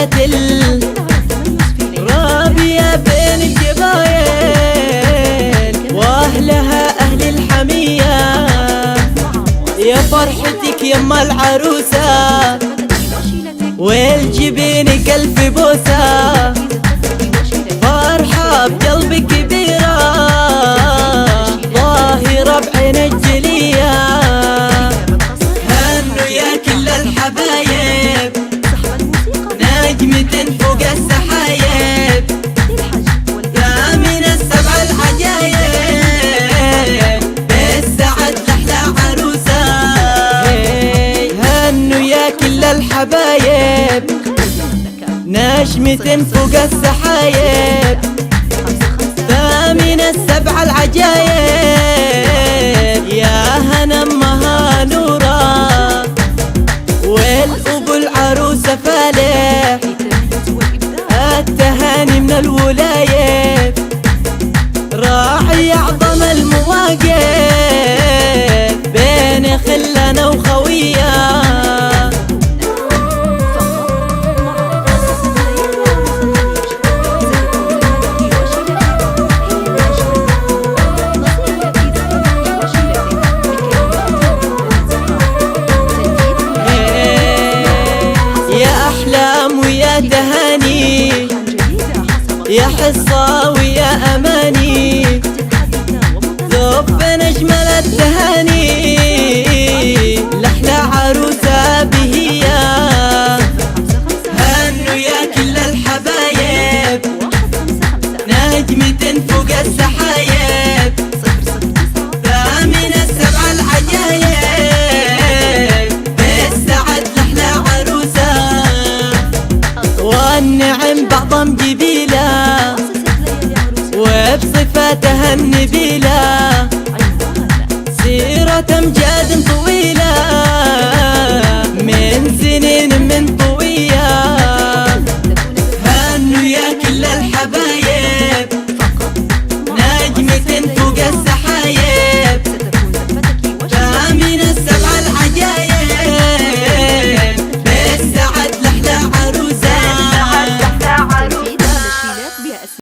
حياة رابية بين الجباين واهلها اهل الحمية. يا فرحتك يما العروسة والجبين ألف بوسة، فرحة بقلبك كبيرة ظاهرة بعين الجلية. هنوا يا كل الحبايب نجمة فوق السحايب، يا من السبع العجايب بالسعد لحلى عروسة. هنوا يا كل الحبايب نجمة فوق السحايب، فمن السبع العجايب يا هنا امها نورا والأبو العروسة فالح. التهاني من الولاية راعي أعظم المواقف بين خلنا وخوية. ويا تهاني يا حصة ويا أماني، ذوب نجمل التهاني لحلى عروسة بهية. هنوا يا كل الحبايب نجمة فوق السحايب، فمن السبع العجايب بالسعد لحلى عروسة. والنعم بعضم جبيلة وبصفاتها النبيلة، سيرة أمجاد طويلة